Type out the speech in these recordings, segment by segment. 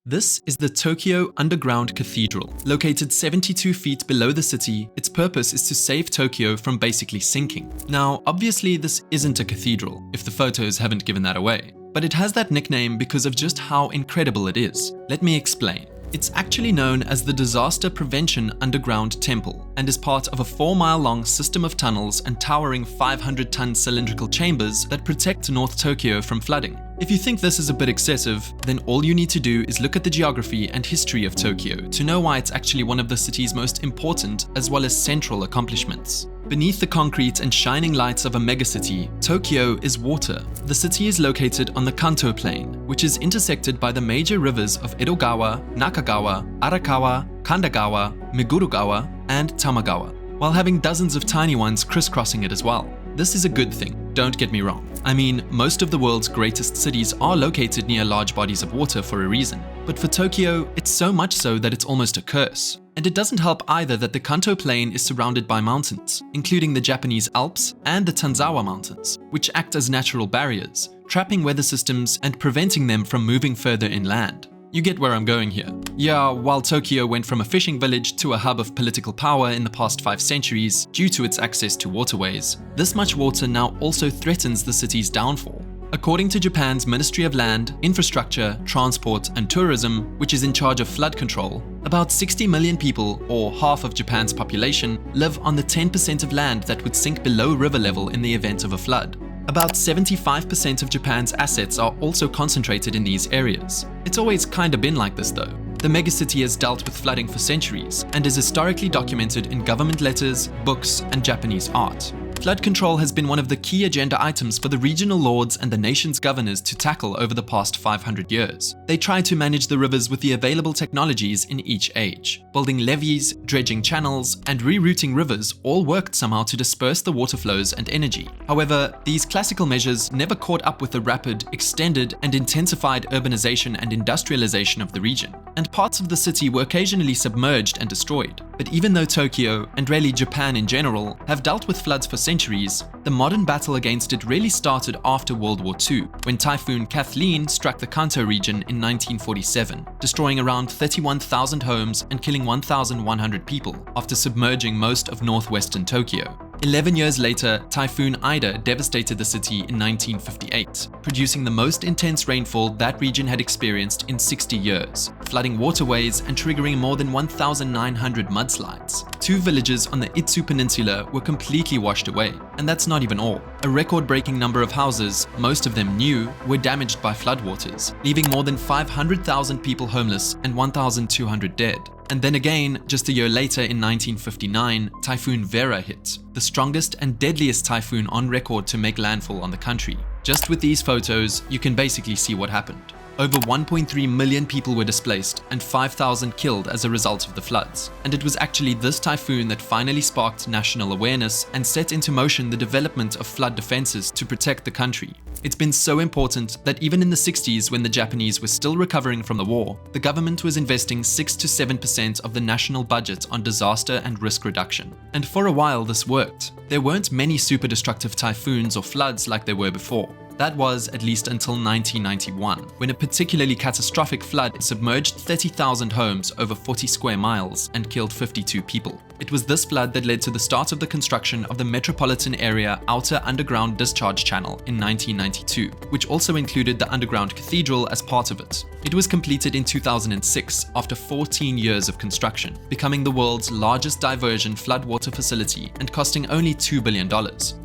This is the Tokyo Underground Cathedral. Located 72 feet below the city, its purpose is to save Tokyo from basically sinking. Now, obviously this isn't a cathedral, if the photos haven't given that away. But it has that nickname because of just how incredible it is. Let me explain. It's actually known as the Disaster Prevention Underground Temple and is part of a 4-mile-long system of tunnels and towering 500-ton cylindrical chambers that protect North Tokyo from flooding. If you think this is a bit excessive, then all you need to do is look at the geography and history of Tokyo to know why it's actually one of the city's most important as well as central accomplishments. Beneath the concrete and shining lights of a megacity, Tokyo is water. The city is located on the Kanto Plain, which is intersected by the major rivers of Edogawa, Nakagawa, Arakawa, Kandagawa, Megurugawa, and Tamagawa, while having dozens of tiny ones crisscrossing it as well. This is a good thing, don't get me wrong. I mean, most of the world's greatest cities are located near large bodies of water for a reason. But for Tokyo, it's so much so that it's almost a curse. And it doesn't help either that the Kanto Plain is surrounded by mountains, including the Japanese Alps and the Tanzawa Mountains, which act as natural barriers, trapping weather systems and preventing them from moving further inland. You get where I'm going here. Yeah, while Tokyo went from a fishing village to a hub of political power in the past 5 centuries due to its access to waterways, this much water now also threatens the city's downfall. According to Japan's Ministry of Land, Infrastructure, Transport and Tourism, which is in charge of flood control, about 60 million people, or half of Japan's population, live on the 10% of land that would sink below river level in the event of a flood. About 75% of Japan's assets are also concentrated in these areas. It's always kinda been like this though. The megacity has dealt with flooding for centuries and is historically documented in government letters, books, and Japanese art. Flood control has been one of the key agenda items for the regional lords and the nation's governors to tackle over the past 500 years. They tried to manage the rivers with the available technologies in each age. Building levees, dredging channels, and rerouting rivers all worked somehow to disperse the water flows and energy. However, these classical measures never caught up with the rapid, extended, and intensified urbanization and industrialization of the region, and parts of the city were occasionally submerged and destroyed. But even though Tokyo, and really Japan in general, have dealt with floods for centuries, the modern battle against it really started after World War II, when Typhoon Kathleen struck the Kanto region in 1947, destroying around 31,000 homes and killing 1,100 people after submerging most of northwestern Tokyo. 11 years later, Typhoon Ida devastated the city in 1958, producing the most intense rainfall that region had experienced in 60 years, flooding waterways and triggering more than 1,900 mudslides. 2 villages on the Itsu Peninsula were completely washed away, and that's not even all. A record-breaking number of houses, most of them new, were damaged by floodwaters, leaving more than 500,000 people homeless and 1,200 dead. And then again, just a year later in 1959, Typhoon Vera hit, the strongest and deadliest typhoon on record to make landfall on the country. Just with these photos, you can basically see what happened. Over 1.3 million people were displaced and 5,000 killed as a result of the floods. And it was actually this typhoon that finally sparked national awareness and set into motion the development of flood defenses to protect the country. It's been so important that even in the 60s, when the Japanese were still recovering from the war, the government was investing 6 to 7% of the national budget on disaster and risk reduction. And for a while this worked. There weren't many super destructive typhoons or floods like there were before. That was at least until 1991, when a particularly catastrophic flood submerged 30,000 homes over 40 square miles and killed 52 people. It was this flood that led to the start of the construction of the Metropolitan Area Outer Underground Discharge Channel in 1992, which also included the underground cathedral as part of it. It was completed in 2006 after 14 years of construction, becoming the world's largest diversion floodwater facility and costing only $2 billion.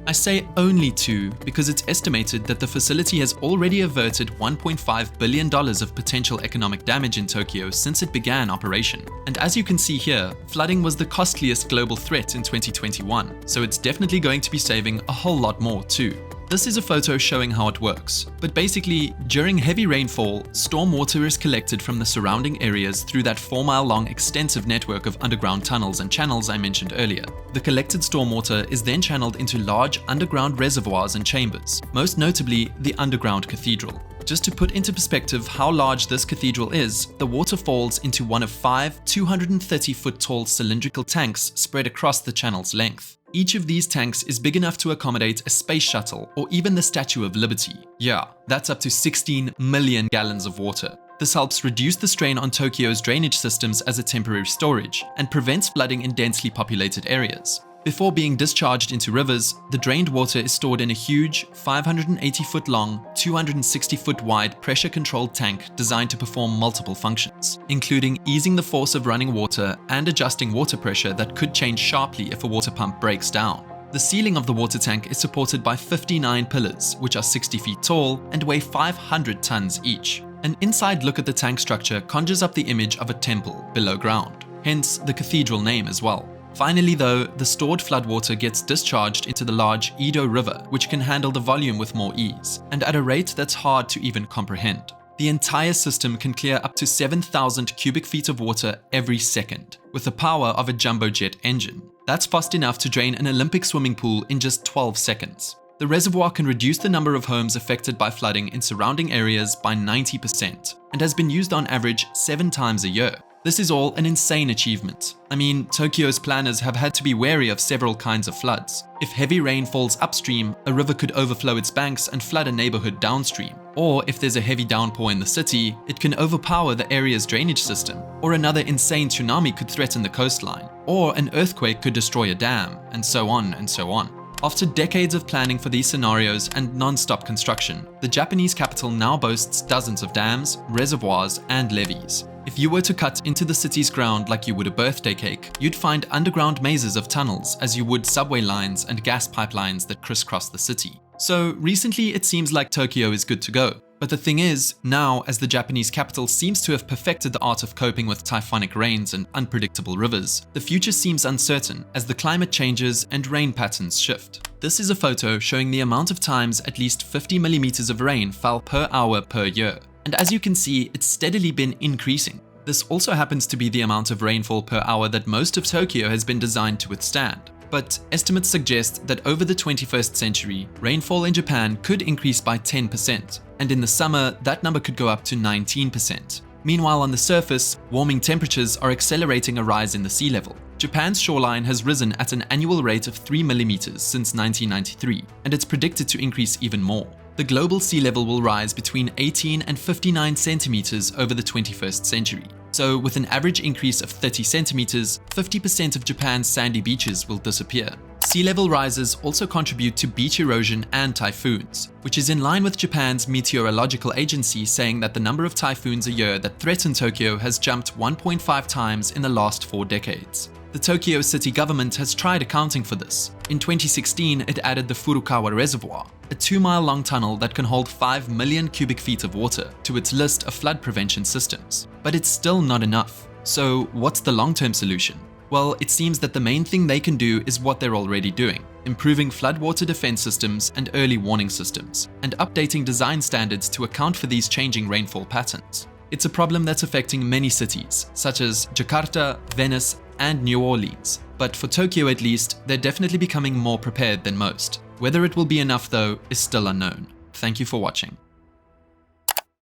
I say only 2 because it's estimated that the facility has already averted $1.5 billion of potential economic damage in Tokyo since it began operation. And as you can see here, flooding was the costliest global threat in 2021, so it's definitely going to be saving a whole lot more too. This is a photo showing how it works, but basically, during heavy rainfall, storm water is collected from the surrounding areas through that 4-mile-long extensive network of underground tunnels and channels I mentioned earlier. The collected stormwater is then channeled into large underground reservoirs and chambers, most notably the underground cathedral. Just to put into perspective how large this cathedral is, the water falls into one of 5 230-foot tall cylindrical tanks spread across the channel's length. Each of these tanks is big enough to accommodate a space shuttle or even the Statue of Liberty. Yeah, that's up to 16 million gallons of water. This helps reduce the strain on Tokyo's drainage systems as a temporary storage and prevents flooding in densely populated areas. Before being discharged into rivers, the drained water is stored in a huge, 580-foot long, 260-foot wide pressure-controlled tank designed to perform multiple functions, including easing the force of running water and adjusting water pressure that could change sharply if a water pump breaks down. The ceiling of the water tank is supported by 59 pillars, which are 60 feet tall and weigh 500 tons each. An inside look at the tank structure conjures up the image of a temple below ground, hence the cathedral name as well. Finally though, the stored floodwater gets discharged into the large Edo River, which can handle the volume with more ease, and at a rate that's hard to even comprehend. The entire system can clear up to 7,000 cubic feet of water every second, with the power of a jumbo jet engine. That's fast enough to drain an Olympic swimming pool in just 12 seconds. The reservoir can reduce the number of homes affected by flooding in surrounding areas by 90%, and has been used on average 7 times a year. This is all an insane achievement. I mean, Tokyo's planners have had to be wary of several kinds of floods. If heavy rain falls upstream, a river could overflow its banks and flood a neighborhood downstream. Or if there's a heavy downpour in the city, it can overpower the area's drainage system. Or another insane tsunami could threaten the coastline. Or an earthquake could destroy a dam, and so on and so on. After decades of planning for these scenarios and non-stop construction, the Japanese capital now boasts dozens of dams, reservoirs, and levees. If you were to cut into the city's ground like you would a birthday cake, you'd find underground mazes of tunnels as you would subway lines and gas pipelines that crisscross the city. So recently it seems like Tokyo is good to go. But the thing is, now as the Japanese capital seems to have perfected the art of coping with typhoonic rains and unpredictable rivers, the future seems uncertain as the climate changes and rain patterns shift. This is a photo showing the amount of times at least 50 millimeters of rain fell per hour per year. And as you can see, it's steadily been increasing. This also happens to be the amount of rainfall per hour that most of Tokyo has been designed to withstand. But estimates suggest that over the 21st century, rainfall in Japan could increase by 10%, and in the summer, that number could go up to 19%. Meanwhile, on the surface, warming temperatures are accelerating a rise in the sea level. Japan's shoreline has risen at an annual rate of 3 millimeters since 1993, and it's predicted to increase even more. The global sea level will rise between 18 and 59 centimeters over the 21st century. So with an average increase of 30 centimeters, 50% of Japan's sandy beaches will disappear. Sea level rises also contribute to beach erosion and typhoons, which is in line with Japan's meteorological agency saying that the number of typhoons a year that threaten Tokyo has jumped 1.5 times in the last 4 decades. The Tokyo city government has tried accounting for this. In 2016, it added the Furukawa Reservoir, a 2-mile-long tunnel that can hold 5 million cubic feet of water, to its list of flood prevention systems. But it's still not enough. So what's the long-term solution? Well, it seems that the main thing they can do is what they're already doing, improving floodwater defense systems and early warning systems, and updating design standards to account for these changing rainfall patterns. It's a problem that's affecting many cities, such as Jakarta, Venice, and New Orleans. But for Tokyo at least, they're definitely becoming more prepared than most. Whether it will be enough though is still unknown. Thank you for watching.